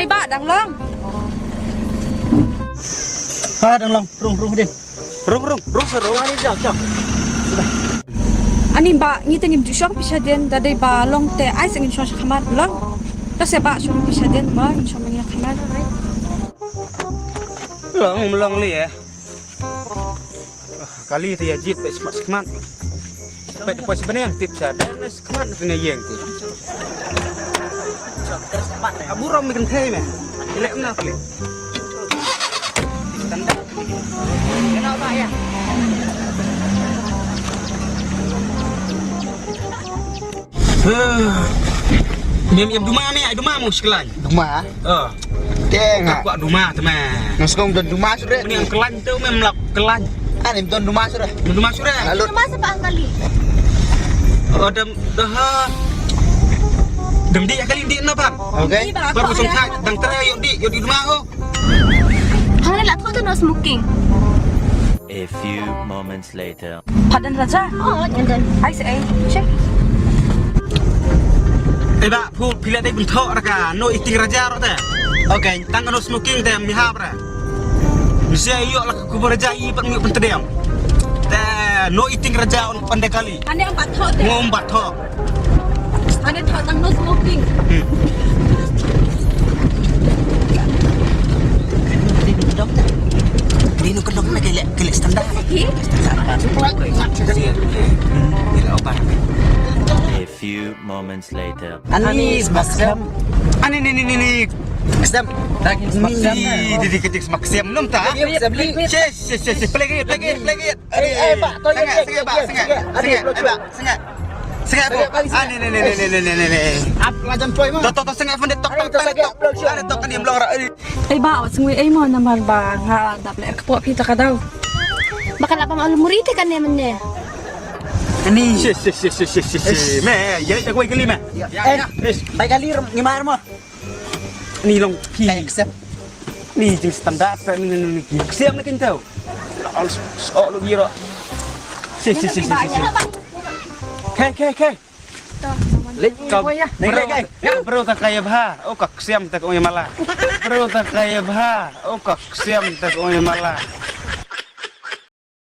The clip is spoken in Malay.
Ai ba đang long. Đang long, rung đi. Rung seru. Ini jauh. Ani ba ngite nim du shop bisa den da dei ba long te ai sing shop khamar long. Ta se ba shop bisa den ba shop manya khamar. Long li ya. Kali itu ya jit semat. Pas sebenarnya yang tips ada semat punya yang tu. Abu rom bikin thay meh. Ilek mana kali? Standar. Kenapa ya? Mem duma ni, duma mu sekali. Duma. Teng. Aku duma teman. Naskong dan duma sudah. Ini yang kelan tu melap kelan. Ini don duma sudah. Duma sudah. Lalu Duma sepang kali. Oh dah. Demdi kali di apa? Okey. Baru songkat dang tera yuk di duma ho. Hang la tu no smoking. A few moments later. Padan raja. Oh, dan. Ai se ai. Check. Ba pu pila dai bunthok raka no iting raja ro ta. Okey, tang no smoking ta mi hab ra. Misia iyo la ku raja i pat ngi pentedem. Ta no iting raja on pandai kali. Ane ang batho te. Ngombat ho. Ane tho tang no smoking. Dino kedok na kele standar. A few moments later. Anis maksam. Ani ni. Maksam. Daging maksam. Di ketik maksam nom ta. Ses play it. Pak, kau Sengak bu. Ni. Ap lajam toy mah. Tok sengak fundet tok. Ada tok kan blong ra. Ai ba singwi ai mo namar ba nga daple kapo pita ka daw. Baka la pa malumurite kan nemen ne. Ani. Ses. Me, ya aku kali me. Baik kali ngimar mo. Ni long pi. Accept. Ni jing standar ni. Siam nak kintau. Oh lu biro. Ses. Kai. Lek kau. Nek. Bro tak kaya bah. Oh kak siam tak oi malah. Bro tak kaya bah. Oh kak siam tak oi malah.